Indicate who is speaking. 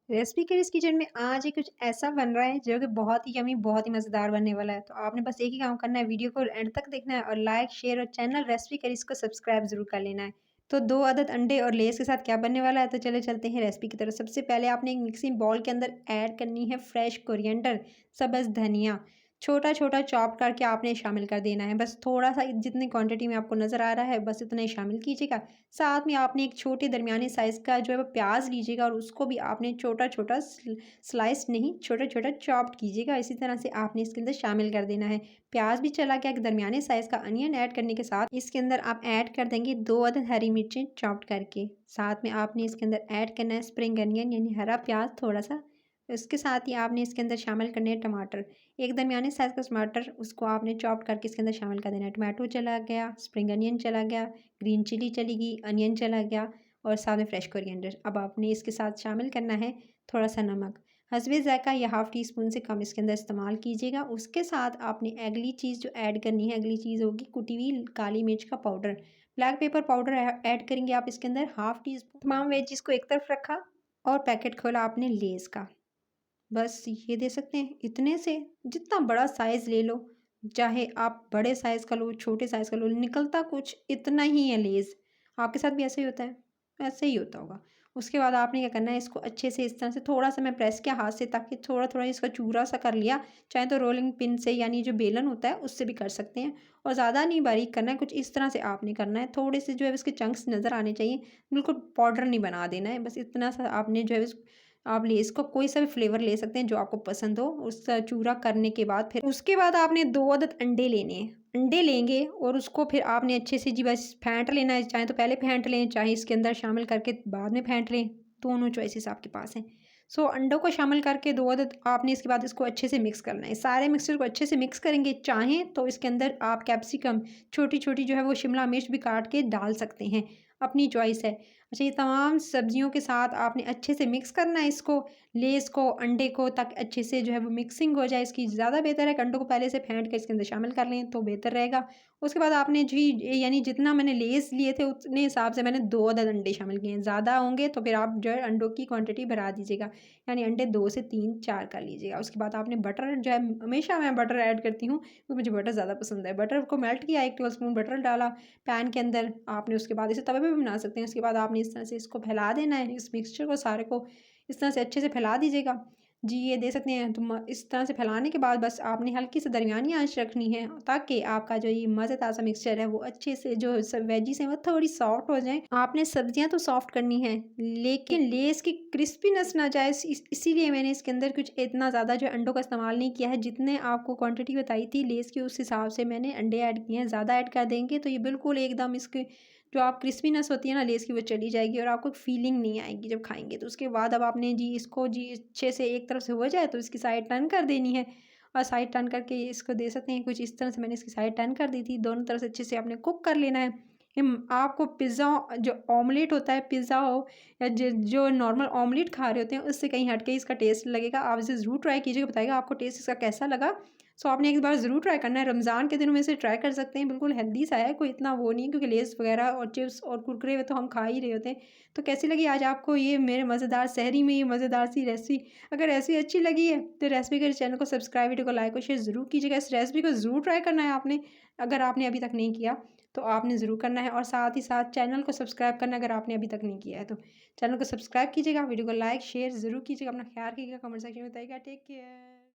Speaker 1: Recipe करिस kitchen में आज ही कुछ ऐसा बन रहा है जो कि बहुत ही यम्मी बहुत ही मज़ेदार बनने वाला है। तो आपने बस एक ही काम करना है, वीडियो को एंड तक देखना है और लाइक, शेयर और चैनल रेसिपी करिस को सब्सक्राइब ज़रूर कर लेना है। तो 2 अदद अंडे और लेस के साथ क्या बनने वाला है, तो चले चलते हैं रेसिपी की तरफ। सबसे पहले आपने एक मिक्सिंग बाउल के अंदर ऐड करनी है फ्रेश कोरिएंडर, सब्ज़ धनिया, छोटा-छोटा चॉप करके आपने शामिल कर देना है। बस थोड़ा-सा जितनी क्वांटिटी में आपको नज़र आ रहा है, बस इतना ही शामिल कीजिएगा। साथ में आपने एक छोटे दरमियाने साइज़ का जो है वो प्याज लीजिएगा और उसको भी आपने छोटा-छोटा स्लाइस नहीं, छोटा-छोटा चॉप्ड कीजिएगा। इसी तरह से आपने इसके अंदर शामिल कर देना है। प्याज भी चला गया, एक दरमियाने साइज़ का अनियन ऐड करने के साथ इसके अंदर आप ऐड कर देंगे 2 अदद हरी मिर्चें चॉप्ड करके। साथ में आपने इसके अंदर ऐड करना है स्प्रिंग अनियन यानी हरा प्याज थोड़ा-सा। इसके साथ ही आपने इसके अंदर शामिल करने हैं टमाटर। एक दरमियाने साइज़ का टमाटर उसको आपने चॉप्ड करके इसके अंदर शामिल कर देना है। टोमेटो चला गया, स्प्रिंग अनियन चला गया, ग्रीन चिली चली गई, अनियन चला गया और साथ में फ्रेश कोरिएंडर। अब आपने इसके साथ शामिल करना है थोड़ा-सा नमक। हस्बे ज़ायक़ा या हाफ़ टी स्पून से कम इसके अंदर इस्तेमाल कीजिएगा। उसके साथ आपने अगली चीज़ जो ऐड करनी है, अगली चीज़ होगी कुटी हुई काली मिर्च का powder. Black pepper powder add करेंगे आप इसके अंदर हाफ़ टी स्पून। तमाम वेजिज़ को एक तरफ रखा और पैकेट खोला आपने लेज़ का। बस ये दे सकते हैं इतने से जितना बड़ा साइज़ ले लो, चाहे आप बड़े साइज़ का लो, छोटे साइज़ का लो, निकलता कुछ इतना ही है लेज़। आपके साथ भी ऐसा ही होता है? ऐसे ही होता होगा। उसके बाद आपने क्या करना है, इसको अच्छे से इस तरह से थोड़ा-सा मैं प्रेस किया हाथ से ताकि थोड़ा-थोड़ा इसका चूरा-सा कर लिया। चाहे तो रोलिंग पिन से यानी जो बेलन होता है उससे भी कर सकते हैं और ज़्यादा नहीं बारीक करना है, कुछ इस तरह से आपने करना है। थोड़े से जो है इसके चंक्स नज़र आने चाहिए, बिल्कुल पाउडर नहीं बना देना है। बस इतना सा आपने जो है आप लेस का कोई सा भी फ्लेवर ले सकते हैं जो आपको पसंद हो। उसका चूरा करने के बाद फिर उसके बाद आपने 2 अदद अंडे लेने हैं। अंडे लेंगे और उसको फिर आपने अच्छे से जी बस फेंट लेना है, चाहे तो पहले फेंट लें, चाहे इसके अंदर शामिल करके बाद में फेंट लें, दोनों चॉइसेस आपके पास हैं। सो अंडों को शामिल करके 2 अदद आपने इसके बाद इसको अच्छे से मिक्स करना है। सारे मिक्सचर को अच्छे से मिक्स करेंगे, चाहें तो इसके अंदर आप कैप्सिकम छोटी-छोटी जो है वो शिमला मिर्च भी काट के डाल सकते हैं, अपनी चॉइस है। अच्छा, ये तमाम सब्जियों के साथ आपने अच्छे से मिक्स करना है इसको, लेस को, अंडे को, ताकि अच्छे से जो है वो मिक्सिंग हो जाए इसकी। ज़्यादा बेहतर है कि अंडों को पहले से फेंट कर इसके अंदर शामिल कर लें तो बेहतर रहेगा। उसके बाद आपने जी यानी जितना मैंने लेस लिए थे उतने हिसाब से मैंने 2 अदद अंडे शामिल किए हैं। ज़्यादा होंगे तो फिर आप जो है अंडों की क्वांटिटी बढ़ा दीजिएगा, यानी अंडे 2 से 3 4 कर लीजिएगा। उसके बाद आपने बटर जो है, हमेशा मैं बटर ऐड करती हूँ क्योंकि मुझे बटर ज़्यादा पसंद है। बटर को मेल्ट किया, 1 टेबलस्पून बटर डाला पैन के अंदर। आपने उसके बाद इसे तवे पे भी बना सकते हैं। उसके बाद आपने इस तरह से इसको फैला देना है, इस मिक्सचर को सारे को इस तरह से अच्छे से फैला दीजिएगा। जी, ये दे सकते हैं। तो इस तरह से फैलाने के बाद बस आपने हल्की सी दरमियानी आँच रखनी है ताकि आपका जो ये मज़ेदार सा मिक्सचर है वो अच्छे से जो सब वेजिज़ हैं वो थोड़ी सॉफ्ट हो जाएँ। आपने सब्जियाँ तो सॉफ्ट करनी है, लेकिन लेस की क्रिस्पीनेस ना जाए, इसीलिए मैंने इसके अंदर कुछ इतना ज़्यादा जो अंडों का इस्तेमाल नहीं किया है। जितने आपको क्वांटिटी बताई थी लेस की उस हिसाब से मैंने अंडे ऐड किए हैं। ज़्यादा ऐड कर देंगे तो ये बिल्कुल एकदम इसके जो आप क्रिस्पीनेस होती है ना लेस की वो चली जाएगी और आपको फीलिंग नहीं आएगी जब खाएँगे। तो उसके बाद अब आपने जी इसको जी अच्छे से एक तरफ से हो जाए तो इसकी साइड टर्न कर देनी है और साइड टर्न करके इसको दे सकते हैं कुछ इस तरह से। मैंने इसकी साइड टर्न कर दी थी, दोनों तरफ से अच्छे से आपने कुक कर लेना है। आपको पिज़्ज़ा जो ऑमलेट होता है, पिज़्ज़ा हो या जो नॉर्मल ऑमलेट खा रहे होते हैं उससे कहीं हट के इसका टेस्ट लगेगा। आप इसे ज़रूर ट्राई कीजिएगा, बताइएगा आपको टेस्ट इसका कैसा लगा। सो आपने एक बार ज़रूर ट्राई करना है, रमज़ान के दिनों में इसे ट्राई कर सकते हैं। बिल्कुल हेल्दी सा है, कोई इतना वो नहीं है क्योंकि लेज़ वगैरह और चिप्स और कुरकुरे तो हम खा ही रहे होते हैं। तो कैसी लगी आज आपको ये मेरे मज़ेदार सहरी में ये मज़ेदार सी रेसिपी? अगर रेसिपी अच्छी लगी है तो रेसिपी के चैनल को सब्सक्राइब, वीडियो को लाइक और शेयर ज़रूर कीजिएगा। इस रेसिपी को ज़रूर ट्राई करना है आपने, अगर आपने अभी तक नहीं किया तो आपने ज़रूर करना है और साथ ही साथ चैनल को सब्सक्राइब करना है अगर आपने अभी तक नहीं किया है तो। चैनल को सब्सक्राइब कीजिएगा, वीडियो को लाइक शेयर ज़रूर कीजिएगा। अपना ख्याल रखिएगा, कमेंट सेक्शन में बताइएगा। Take care.